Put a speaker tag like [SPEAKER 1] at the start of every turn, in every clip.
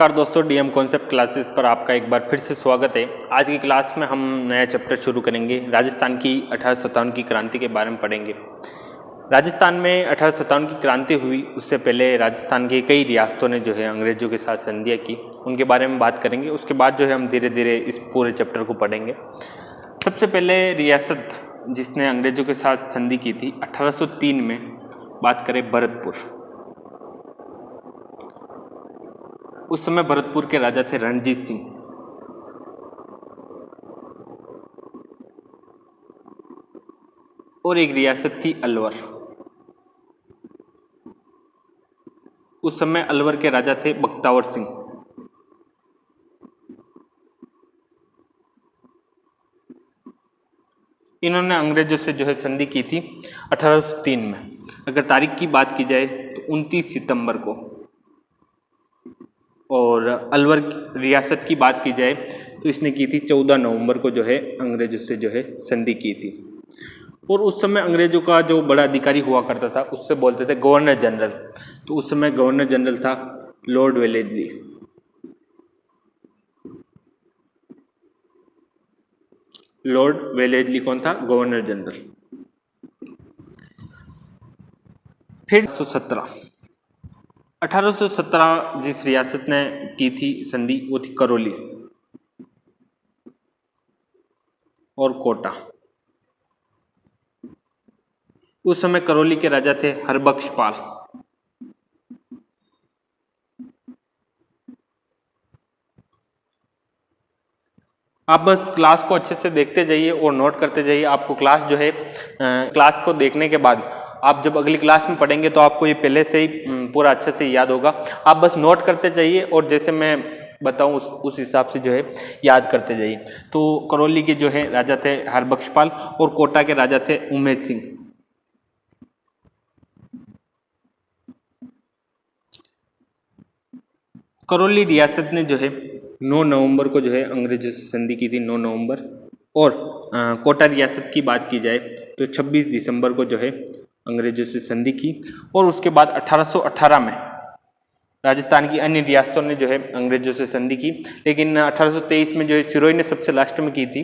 [SPEAKER 1] नमस्कार दोस्तों, DM concept classes पर आपका एक बार फिर से स्वागत है। आज की क्लास में हम नया चैप्टर शुरू करेंगे। राजस्थान की 1857 की क्रांति के बारे में पढ़ेंगे। राजस्थान में 1857 की क्रांति हुई, उससे पहले राजस्थान के कई रियासतों ने जो है अंग्रेजों के साथ संधियाँ की, उनके बारे में बात करेंगे। उसके बाद जो है हम धीरे धीरे इस पूरे चैप्टर को पढ़ेंगे। सबसे पहले रियासत जिसने अंग्रेजों के साथ संधि की थी 1803 में, बात करें भरतपुर। उस समय भरतपुर के राजा थे रणजीत सिंह। और एक रियासत थी अलवर। उस समय अलवर के राजा थे बख्तावर सिंह। इन्होंने अंग्रेजों से जो है संधि की थी 1803 में। अगर तारीख की बात की जाए तो 29 सितंबर को, और अलवर रियासत की बात की जाए तो इसने की थी 14 नवंबर को जो है अंग्रेजों से जो है संधि की थी। और उस समय अंग्रेजों का जो बड़ा अधिकारी हुआ करता था उससे बोलते थे गवर्नर जनरल। तो उस समय गवर्नर जनरल था लॉर्ड वेलेस्ली। लॉर्ड वेलेस्ली कौन था? Governor general. फिर 1817 जिस रियासत ने की थी संधि वो थी करौली और कोटा। उस समय करौली के राजा थे हरबख्शपाल। आप बस क्लास को अच्छे से देखते जाइए और नोट करते जाइए। आपको क्लास जो है क्लास को देखने के बाद आप जब अगली क्लास में पढ़ेंगे तो आपको ये पहले से ही पूरा अच्छे से याद होगा। आप बस नोट करते जाइए और जैसे मैं बताऊं उस हिसाब से जो है याद करते जाइए। तो करौली के जो है राजा थे हरबख्शपाल और कोटा के राजा थे उमेर सिंह। करौली रियासत ने जो है 9 नवंबर को जो है अंग्रेजों से संधि की थी, 9 नवंबर। और कोटा रियासत की बात की जाए तो 26 दिसंबर को जो है अंग्रेजों से संधि की। और उसके बाद 1818 में राजस्थान की अन्य रियासतों ने जो है अंग्रेजों से संधि की, लेकिन 1823 में जो है सिरोही ने सबसे लास्ट में की थी।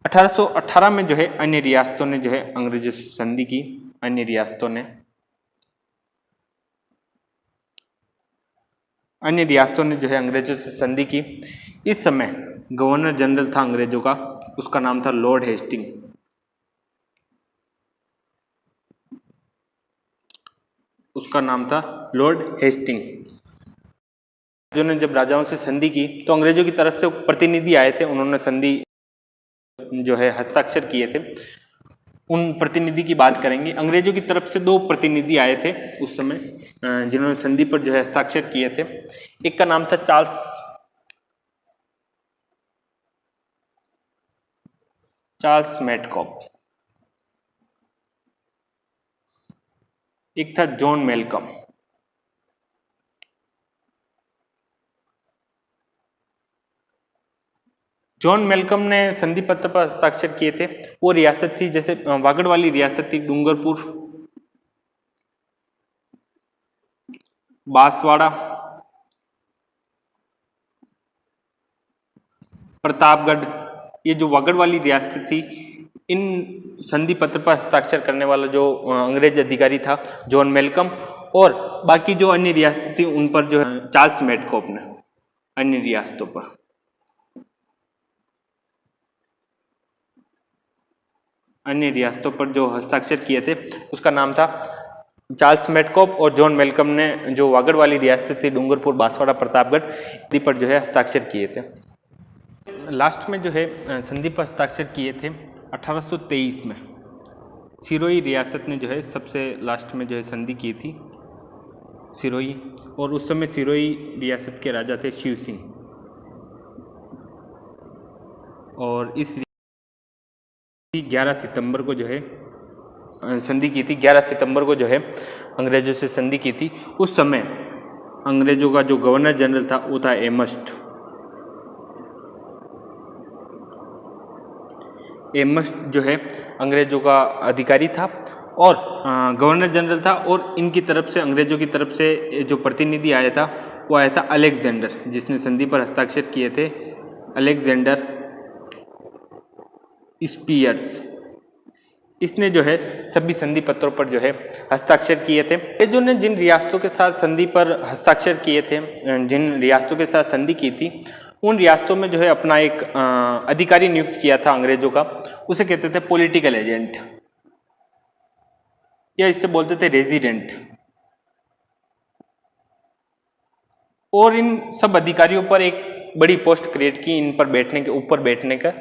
[SPEAKER 1] 1818 में जो है अन्य रियासतों ने जो है अंग्रेजों से संधि की। अन्य रियासतों ने जो है अंग्रेजों से संधि की। इस समय गवर्नर जनरल था अंग्रेजों का, उसका नाम था लॉर्ड हेस्टिंग। उसका नाम था लॉर्ड हेस्टिंग। जब राजाओं से संधि की तो अंग्रेजों की तरफ से प्रतिनिधि आए थे, उन्होंने संधि जो है हस्ताक्षर किए थे। उन प्रतिनिधि की बात करेंगे। अंग्रेजों की तरफ से 2 प्रतिनिधि आए थे उस समय जिन्होंने संधि पर जो है हस्ताक्षर किए थे। एक का नाम था चार्ल्स मेटकॉप, एक था जॉन मेलकम। जॉन मेलकम ने संधि पत्र पर हस्ताक्षर किए थे। वो रियासत थी जैसे वागड़ वाली रियासत थी डूंगरपुर, बांसवाड़ा, प्रतापगढ़। ये जो वागड़ वाली रियासत थी, इन संधि पत्र पर हस्ताक्षर करने वाला जो अंग्रेज अधिकारी था जॉन मेलकम, और बाकी जो अन्य रियासत थी उन पर जो है चार्ल्स मेटकॉप ने अन्य रियासतों पर जो हस्ताक्षर किए थे उसका नाम था चार्ल्स मेटकॉप। और जॉन मेलकम ने जो वागड़ वाली रियासत थी डूंगरपुर, बांसवाड़ा, प्रतापगढ़ आदि पर जो है हस्ताक्षर किए थे। लास्ट में जो है संधि पर हस्ताक्षर किए थे 1823 में। सिरोही रियासत ने जो है सबसे लास्ट में जो है संधि की थी, सिरोही। और उस समय सिरोही रियासत के राजा थे शिव सिंह। और इस 11 सितंबर को जो है संधि की थी। 11 सितंबर को जो है अंग्रेजों से संधि की थी। उस समय अंग्रेजों का जो गवर्नर जनरल था वो था एमस्ट जो है अंग्रेजों का अधिकारी था और गवर्नर जनरल था। और इनकी तरफ से, अंग्रेजों की तरफ से जो प्रतिनिधि आया था वो आया था अलेक्जेंडर, जिसने संधि पर हस्ताक्षर किए थे, अलेक्जेंडर स्पियर्स। इसने जो है सभी संधि पत्रों पर जो है हस्ताक्षर किए थे। अंग्रेजों ने जिन रियासतों के साथ संधि पर हस्ताक्षर किए थे, जिन रियासतों के साथ संधि की थी, उन रियासतों में जो है अपना एक अधिकारी नियुक्त किया था अंग्रेजों का, उसे कहते थे पॉलिटिकल एजेंट, या इससे बोलते थे रेजिडेंट। और इन सब अधिकारियों पर एक बड़ी पोस्ट क्रिएट की, इन पर बैठने के ऊपर बैठने का।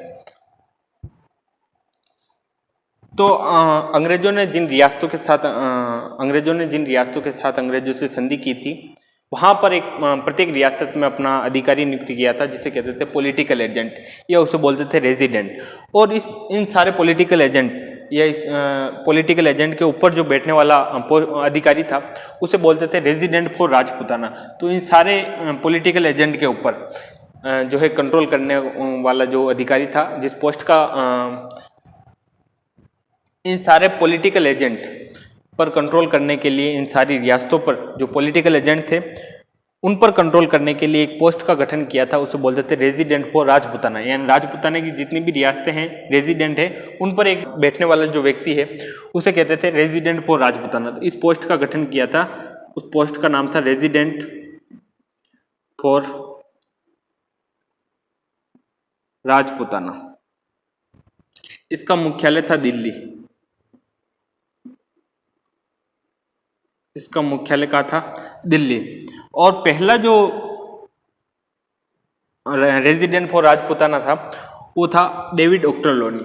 [SPEAKER 1] तो अंग्रेजों ने जिन रियासतों के साथ अंग्रेजों से संधि की थी, वहां पर एक प्रत्येक रियासत में अपना अधिकारी नियुक्त किया था, जिसे कहते थे पॉलिटिकल एजेंट, या उसे बोलते थे रेजिडेंट। और इन सारे पॉलिटिकल एजेंट या इस पॉलिटिकल एजेंट के ऊपर जो बैठने वाला अधिकारी था, उसे बोलते थे रेजिडेंट फॉर राजपूताना। तो इन सारे पॉलिटिकल एजेंट के ऊपर जो है कंट्रोल करने वाला जो अधिकारी था, जिस पोस्ट का इन सारे पॉलिटिकल एजेंट पर कंट्रोल करने के लिए, इन सारी रियासतों पर जो पॉलिटिकल एजेंट थे उन पर कंट्रोल करने के लिए एक पोस्ट का गठन किया था, उसे बोलते थे रेजिडेंट फॉर राजपूताना। यानी राजपूताना की जितनी भी रियासतें हैं, रेजिडेंट है, उन पर एक बैठने वाला जो व्यक्ति है उसे कहते थे रेजिडेंट फॉर राजपूताना। तो इस पोस्ट का गठन किया था, उस पोस्ट का नाम था रेजिडेंट फॉर राजपूताना। इसका मुख्यालय था दिल्ली। इसका मुख्यालय कहाँ था? दिल्ली। और पहला जो रेजिडेंट फॉर राजपूताना था वो था डेविड ऑक्टरलोनी।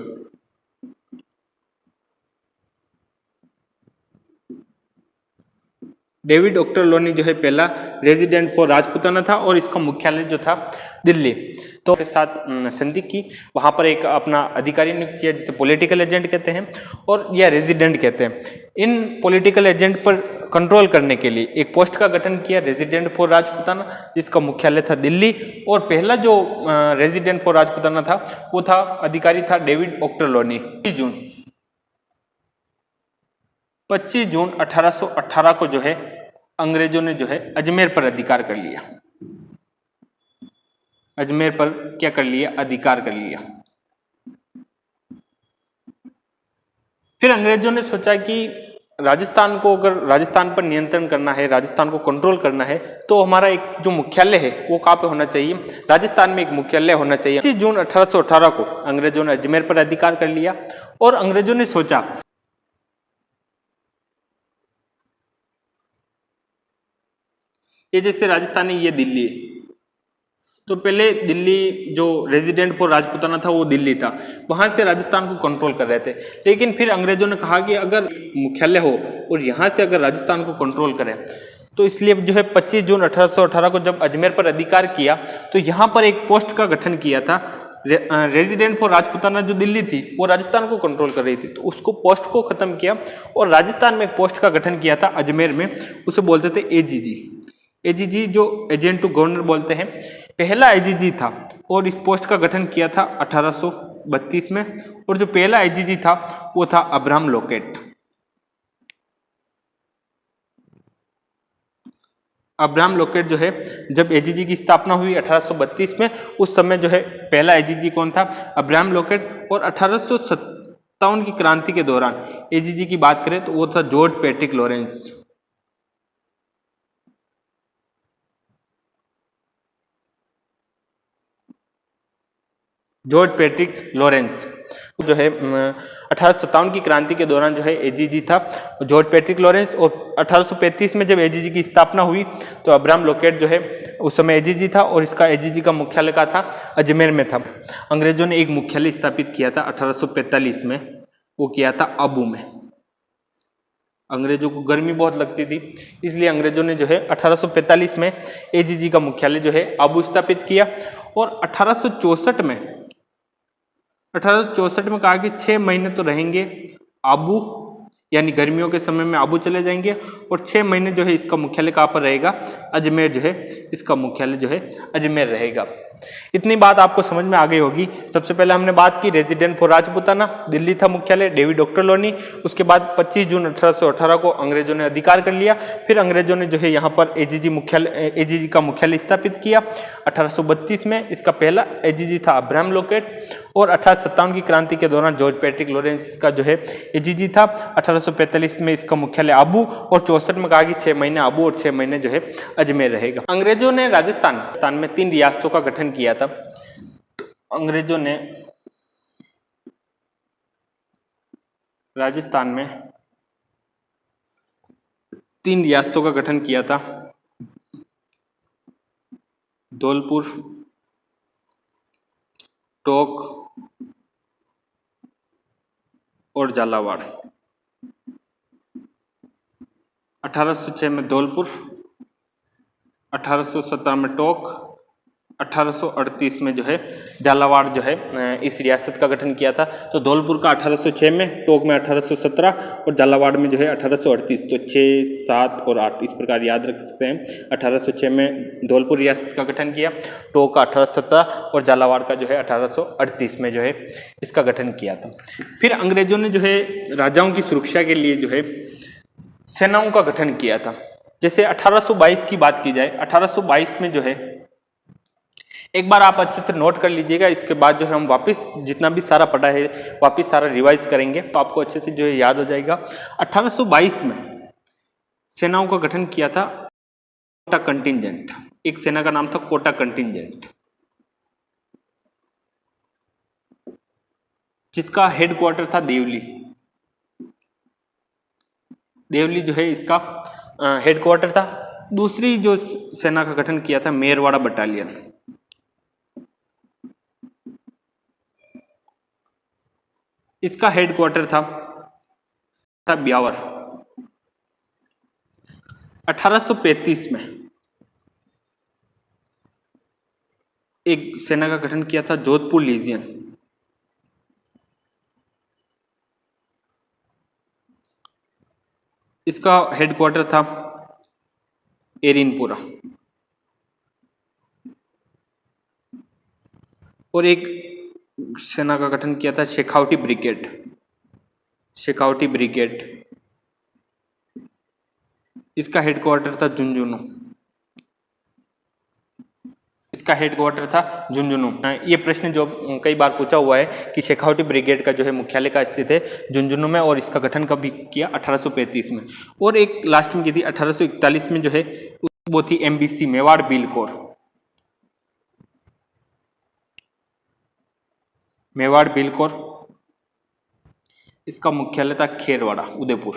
[SPEAKER 1] डेविड ऑक्टरलोनी जो है पहला रेजिडेंट फॉर राजपूताना था, और इसका मुख्यालय जो था दिल्ली। तो के साथ संधि की, वहां पर एक अपना अधिकारी नियुक्त किया, जिसे पॉलिटिकल एजेंट कहते हैं और या रेजिडेंट कहते हैं। इन पॉलिटिकल एजेंट पर कंट्रोल करने के लिए एक पोस्ट का गठन किया, रेजिडेंट फॉर राजपूताना, जिसका मुख्यालय था दिल्ली। और पहला जो रेजिडेंट फॉर राजपूताना था वो था अधिकारी था डेविड ऑक्टरलोनी। 25 जून 1818 को जो है अंग्रेजों ने जो है अजमेर पर अधिकार कर लिया। अजमेर पर क्या कर लिया? अधिकार कर लिया। फिर अंग्रेजों ने सोचा कि राजस्थान को, अगर राजस्थान पर नियंत्रण करना है, राजस्थान को कंट्रोल करना है, तो हमारा एक जो मुख्यालय है वो कहाँ पे होना चाहिए? राजस्थान में एक मुख्यालय होना चाहिए। 25 जून 1818 को अंग्रेजों ने अजमेर पर अधिकार कर लिया, और अंग्रेजों ने सोचा ये जैसे राजस्थान है, ये दिल्ली है, तो पहले दिल्ली जो रेजिडेंट फॉर राजपूताना था वो दिल्ली था, वहां से राजस्थान को कंट्रोल कर रहे थे। लेकिन फिर अंग्रेजों ने कहा कि अगर मुख्यालय हो और यहाँ से अगर राजस्थान को कंट्रोल करें, तो इसलिए जो है 25 जून 1818 को जब अजमेर पर अधिकार किया, तो यहाँ पर एक पोस्ट का गठन किया था। रेजिडेंट फॉर राजपूताना जो दिल्ली थी वो राजस्थान को कंट्रोल कर रही थी, तो उसको पोस्ट को खत्म किया और राजस्थान में एक पोस्ट का गठन किया था अजमेर में, उसे बोलते थे एजीजी। एजीजी जो एजेंट टू गवर्नर बोलते हैं, पहला एजीजी था, और इस पोस्ट का गठन किया था 1832 में। और जो पहला एजीजी था वो था अब्राहम लॉकेट। अब्राहम लॉकेट जो है, जब एजीजी की स्थापना हुई 1832 में, उस समय जो है पहला एजीजी कौन था? Abraham locket. और 1857 की क्रांति के दौरान एजीजी की बात करें तो वो था George Patrick Lawrence. George Patrick Lawrence जो है 1857 की क्रांति के दौरान जो है एजीजी था जॉर्ज पैट्रिक लॉरेंस। और 1835 में जब एजीजी की स्थापना हुई तो अब्राहम लॉकेट जो है उस समय एजीजी था, और इसका एजीजी का मुख्यालय का था अजमेर में था। अंग्रेजों ने एक मुख्यालय स्थापित किया था 1845 में, वो किया था आबू में। अंग्रेजों को गर्मी बहुत लगती थी, इसलिए अंग्रेजों ने जो है 1845 में एजीजी का मुख्यालय जो है आबू स्थापित किया। और 1864 में कहा कि 6 महीने तो रहेंगे आबू, यानी गर्मियों के समय में आबू चले जाएंगे और 6 महीने जो है इसका मुख्यालय कहाँ पर रहेगा, अजमेर जो है इसका मुख्यालय जो है अजमेर रहेगा। इतनी बात आपको समझ में आ गई होगी। सबसे पहले हमने बात की रेजिडेंट फॉर राजपूताना, दिल्ली था मुख्यालय, डेविड ऑक्टरलोनी। उसके बाद 25 जून 1818 को अंग्रेजों ने अधिकार कर लिया। फिर अंग्रेजों ने जो है यहाँ पर एजीजी का मुख्यालय स्थापित किया 1832 में। इसका पहला एजीजी था अब्राहम लोकेट और 1857 की क्रांति के दौरान जॉर्ज पैट्रिक लॉरेंस का जो है एजीजी था। 1845 में इसका मुख्यालय आबू और 64 में कहा कि 6 महीने आबू और 6 महीने जो है अजमेर रहेगा। अंग्रेजों ने राजस्थान में 3 रियासतों का गठन किया था। तो अंग्रेजों ने राजस्थान में 3 रियासतों का गठन किया था, धौलपुर, टोंक और झालावाड़। 1806 में धौलपुर, 1817 में टोंक, 1838 में जो है झालावाड़ जो है इस रियासत का गठन किया था। तो धौलपुर का 1806 में, टोंक में 1817 और झालावाड़ में जो है 1838। तो 6, 7 और 8 इस प्रकार याद रख सकते हैं। 1806 में धौलपुर रियासत का गठन किया, टोंक का 1817 और झालावाड़ का जो है 1838 में जो है इसका गठन किया था। फिर अंग्रेजों ने जो है राजाओं की सुरक्षा के लिए जो है सेनाओं का गठन किया था। जैसे 1822 की बात की जाए, 1822 में जो है एक बार आप अच्छे से नोट कर लीजिएगा। इसके बाद जो है हम वापस जितना भी सारा पढ़ा है वापस सारा रिवाइज करेंगे तो आपको अच्छे से जो है याद हो जाएगा। 1822 में सेनाओं का गठन किया था कोटा कंटिंजेंट। एक सेना का नाम था कोटा कंटिंजेंट, जिसका हेडक्वार्टर था देवली। देवली जो है इसका हेडक्वार्टर था। दूसरी जो सेना का गठन किया था मेरवाड़ा बटालियन। इसका हेडक्वार्टर था ब्यावर। 1835 में एक सेना का गठन किया था जोधपुर लीजियन। इसका हेडक्वार्टर था एरिनपुरा। और एक सेना का गठन किया था शेखावटी ब्रिगेड। शेखावटी ब्रिगेड, इसका हेडक्वार्टर था झुंझुनू। इसका हेडक्वार्टर था झुंझुनू। ये प्रश्न जो कई बार पूछा हुआ है कि शेखावटी ब्रिगेड का जो है मुख्यालय का स्थित है झुंझुनू में और इसका गठन कब किया 1835 में। और एक लास्ट में की थी 1841 में जो है वो थी MBC Mewar bill core. Mewar bill core, इसका मुख्यालय था खेरवाड़ा उदयपुर।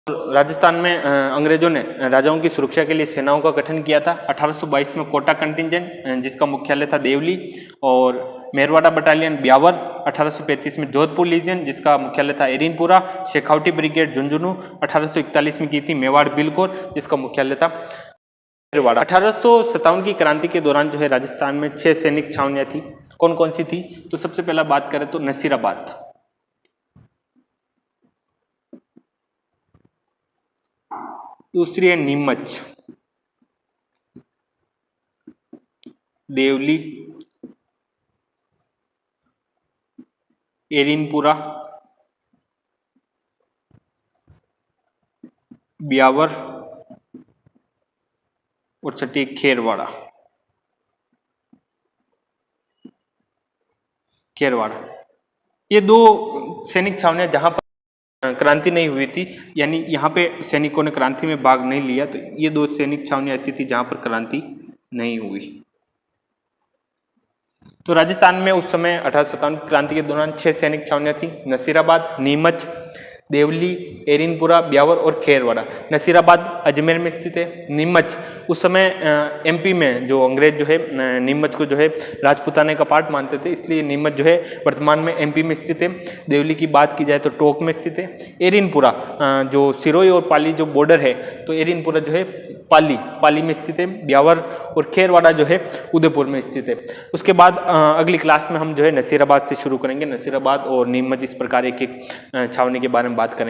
[SPEAKER 1] राजस्थान में अंग्रेजों ने राजाओं की सुरक्षा के लिए सेनाओं का गठन किया था। 1822 में कोटा कंटिंजेंट जिसका मुख्यालय था देवली और मेरवाड़ा बटालियन ब्यावर। 1835 में जोधपुर लीजियन जिसका मुख्यालय था एरिनपुरा। शेखावटी ब्रिगेड झुंझुनू। 1841 में की थी मेवाड़ बिलकोर जिसका मुख्यालय था मेरवाड़ा। 1857 की क्रांति के दौरान जो है राजस्थान में 6 सैनिक छावनियां थी। कौन कौन सी थी? तो सबसे पहला बात करें तो नसीराबाद, दूसरी है नीमच, देवली, एरिनपुरा, ब्यावर और छठी खेरवाड़ा। खेरवाड़ा ये 2 सैनिक छावनियां जहां पर क्रांति नहीं हुई थी, यानी यहाँ पे सैनिकों ने क्रांति में भाग नहीं लिया, तो ये 2 सैनिक छावनियां ऐसी थी जहां पर क्रांति नहीं हुई। तो राजस्थान में उस समय 1857 क्रांति के दौरान 6 सैनिक छावनियां थी। नसीराबाद, नीमच, देवली, एरिनपुरा, ब्यावर और खेरवाड़ा। नसीराबाद अजमेर में स्थित है। नीमच उस समय एमपी में जो अंग्रेज जो है नीमच को जो है राजपूताने का पार्ट मानते थे, इसलिए नीमच जो है वर्तमान में एमपी में स्थित है। देवली की बात की जाए तो टोंक में स्थित है। एरिनपुरा जो सिरोही और पाली जो बॉर्डर है, तो एरिनपुरा जो है पाली पाली में स्थित है, ब्यावर और खेरवाड़ा जो है उदयपुर में स्थित है। उसके बाद अगली क्लास में हम जो है नसीराबाद से शुरू करेंगे, नसीराबाद और नीमच, इस प्रकार एक एक छावनी के बारे में बात करेंगे।